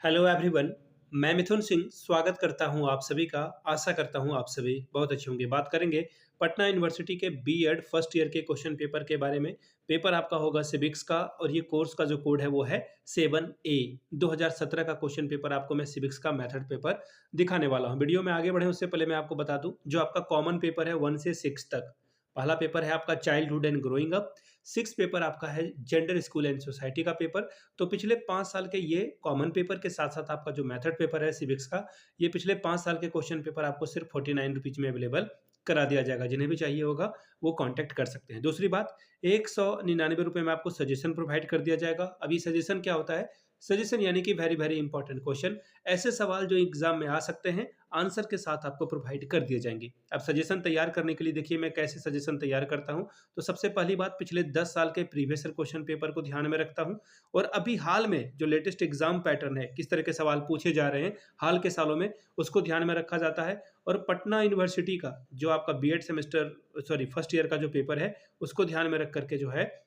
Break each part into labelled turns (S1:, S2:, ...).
S1: Hello everyone. मैं मिथुन सिंह स्वागत करता हूं आप सभी का। आशा करता हूं आप सभी बहुत अच्छे होंगे। बात करेंगे पटना यूनिवर्सिटी के बीएड फर्स्ट ईयर के क्वेश्चन पेपर के बारे में। पेपर आपका होगा सिविक्स का और ये कोर्स का जो कोड है वो है 7A। 2017 का क्वेश्चन पेपर आपको मैं सिविक्स का मेथड पेपर दिखाने वाला हूं। वीडियो में आगे बढ़े उससे पहले मैं आपको बता दूं जो आपका कॉमन पेपर है 1 से 6 तक। पहला पेपर है आपका childhood and growing up. 6 paper आपका है जेंडर स्कूल एंड सोसाइटी का पेपर। तो पिछले 5 साल के ये कॉमन पेपर के साथ-साथ आपका जो मेथड पेपर है सिविक्स का, ये पिछले 5 साल के क्वेश्चन पेपर आपको सिर्फ 49 रुपीज़ में अवेलेबल करा दिया जाएगा। जिन्हें भी चाहिए होगा, वो कॉन्टैक्ट कर सकते हैं। दूसरी बात, ₹199 में आपको सजेशन प्रोवाइड कर दिया जाएगा। अब ये सजेशन क्या होता है? सजेशन यानी कि वेरी, वेरी इंपॉर्टेंट क्वेश्चन। ऐसे सवाल जो एग्ज़ाम में आ सकते हैं, आंसर के साथ आपको प्रोवाइड कर दिए जाएँगे। अब सजेशन तैयार करने के लिए देखिए मैं कैसे सजेशन तैयार करता हूँ। तो सबसे पहली बात, पिछले 10 साल के प्रीवियस ईयर क्वेश्चन पेपर को ध्यान में रखता हूँ और अभी हाल में जो लेटेस्ट एग्जाम पैटर्न है, किस तरह के सवाल पूछे जा रहे हैं हाल के सालों में, उसको ध्यान में रखा जाता है। और पटना यूनिवर्सिटी का जो आपका बीएड सेमेस्टर फर्स्ट ईयर का जो पेपर है, उसको ध्यान में रख करके जो है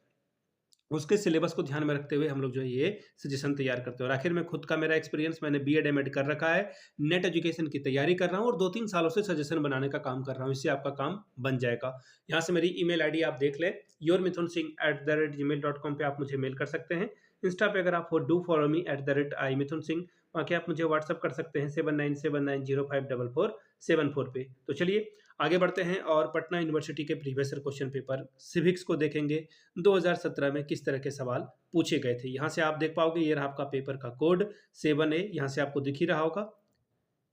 S1: उसके सिलेबस को ध्यान में रखते हुए हम लोग जो है ये सजेशन तैयार करते हैं। और आखिर में खुद का मेरा एक्सपीरियंस, मैंने बीएड एमएड कर रखा है, नेट एजुकेशन की तैयारी कर रहा हूँ और 2-3 सालों से सजेशन बनाने का काम कर रहा हूँ। इससे आपका काम बन जाएगा। यहाँ से मेरी ईमेल आईडी आप देख लें, yourmithunsingh@gmail.com पे आप मुझे मेल कर सकते हैं। इंस्टा पे अगर आप हो, डू फॉलो मी @imithunsingh। बाकी आप मुझे व्हाट्सअप कर सकते हैं 7979054474 पे। तो चलिए आगे बढ़ते हैं और पटना यूनिवर्सिटी के previous year question paper civics को देखेंगे 2017 में किस तरह के सवाल पूछे गए थे। यहाँ से आप देख पाओगे, ये रहा आपका पेपर का कोड 7A। यहाँ से आपको दिख ही रहा होगा,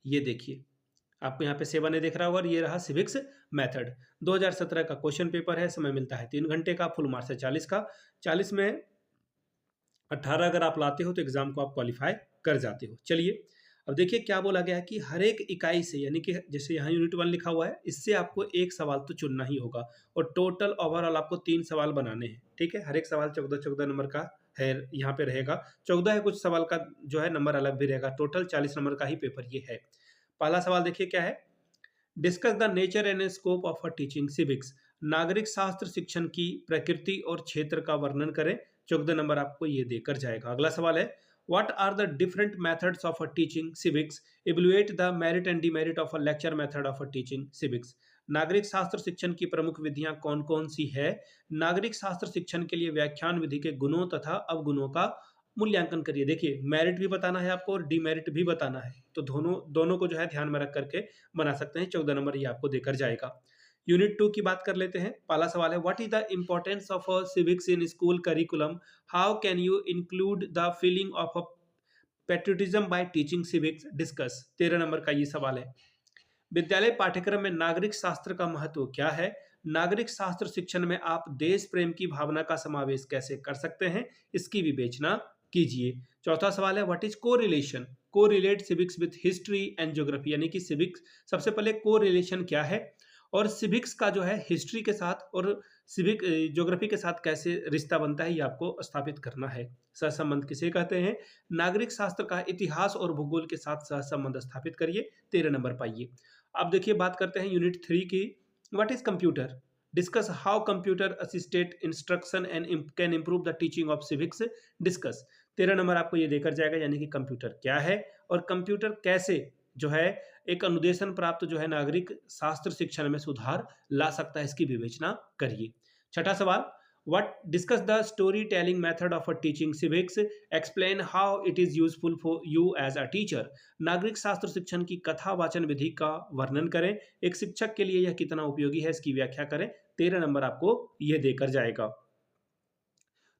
S1: ये देखिए आपको यहाँ पे 7A दिख रहा होगा और ये रहा सिविक्स मेथड। 2017 का क्वेश्चन पेपर है। समय मिलता है 3 घंटे का, फुल मार्क्स है 40 का। 40 में 18 अगर आप लाते हो तो एग्जाम को आप क्वालिफाई कर जाते हो। चलिए अब देखिए क्या बोला गया है कि हर एक इकाई से, यानी कि जैसे यहाँ यूनिट 1 लिखा हुआ है, इससे आपको एक सवाल तो चुनना ही होगा और टोटल ओवरऑल आपको 3 सवाल बनाने हैं। ठीक है, हर एक सवाल 14-14 नंबर का है, यहाँ पे रहेगा 14 है, कुछ सवाल का जो है नंबर अलग भी रहेगा। टोटल 40 नंबर का ही पेपर ये है। पहला सवाल देखिए क्या है, discuss the nature and scope of a teaching civics. नागरिक शास्त्र शिक्षण की प्रकृति और क्षेत्र का वर्णन करें। 14 नंबर आपको ये देकर जाएगा। अगला सवाल है, what are the different methods of a teaching civics, evaluate the merit and demerit of a lecture method of a teaching civics. नागरिक शास्त्र शिक्षण की प्रमुख विधियां कौन कौन सी है। नागरिक शास्त्र शिक्षण के लिए व्याख्यान विधि के गुणों तथा अवगुणों का मूल्यांकन करिए। देखिए मेरिट भी बताना है आपको और डिमेरिट भी बताना है, तो दोनों दोनों को जो है ध्यान में रख करके बना सकते हैं। 14 नंबर ये आपको देकर जाएगा। यूनिट 2 की बात कर लेते हैं। पहला सवाल है, what is the importance of civics in school curriculum, how can you include the feeling of a patriotism bye teaching civics, discuss. 13 number का ये सवाल है। विद्यालय पाठ्यक्रम में नागरिक शास्त्र का महत्व क्या है। नागरिक शास्त्र शिक्षण में आप देश प्रेम की भावना का समावेश कैसे कर सकते हैं, इसकी विवेचना कीजिए। चौथा सवाल है, what is correlation, correlate civics with history and geography. यानी कि सिविक्स, सबसे पहले कोरिलेशन क्या है और सिविक्स का जो है हिस्ट्री के साथ और सिविक ज्योग्राफी के साथ कैसे रिश्ता बनता है, ये आपको स्थापित करना है। सहसंबंध किसे कहते हैं। नागरिक शास्त्र का इतिहास और भूगोल के साथ सहसंबंध स्थापित करिए। 13 नंबर पाइए। अब देखिए बात करते हैं यूनिट 3 की। What is computer, discuss how computer assisted instruction and can improve the teaching of civics, discuss. 13 number आपको ये देकर जाएगा, यानी कि कंप्यूटर क्या है और कंप्यूटर कैसे जो है एक अनुदेशन प्राप्त जो है नागरिक शास्त्र शिक्षण में सुधार ला सकता है, इसकी विवेचना करिए। छठा सवाल, what discuss the storytelling method of a teaching civics, explain how it is useful for you as a teacher। नागरिक शास्त्र शिक्षण की कथा वाचन विधि का वर्णन करें। एक शिक्षक के लिए यह कितना उपयोगी है, इसकी व्याख्या करें। 13 नंबर आपको यह देकर जाएगा।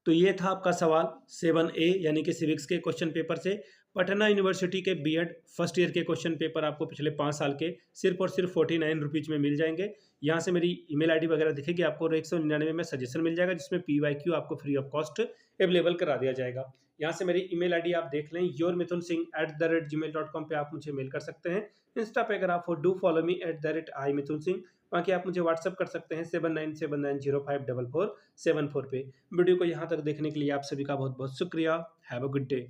S1: तो ये था आपका सवाल 7A यानी कि सिविक्स के क्वेश्चन पेपर से। पटना यूनिवर्सिटी के बीएड फर्स्ट ईयर के क्वेश्चन पेपर आपको पिछले 5 साल के सिर्फ और सिर्फ 49 रुपीज़ में मिल जाएंगे। यहाँ से मेरी ईमेल आईडी वगैरह दिखेगी आपको और 199 में सजेशन मिल जाएगा, जिसमें PYQ आपको फ्री ऑफ कॉस्ट अवेलेबल करा दिया जाएगा। यहाँ से मेरी ईमेल आईडी आप देख लें, yourmithunsingh@gmail.com पे आप मुझे मेल कर सकते हैं। इंस्टा पे अगर आप हो, डू फॉलो मी @imithunsingh। बाकी आप मुझे व्हाट्सअप कर सकते हैं 7979054474 पे। वीडियो को यहाँ तक देखने के लिए आप सभी का बहुत बहुत शुक्रिया। Have a good day.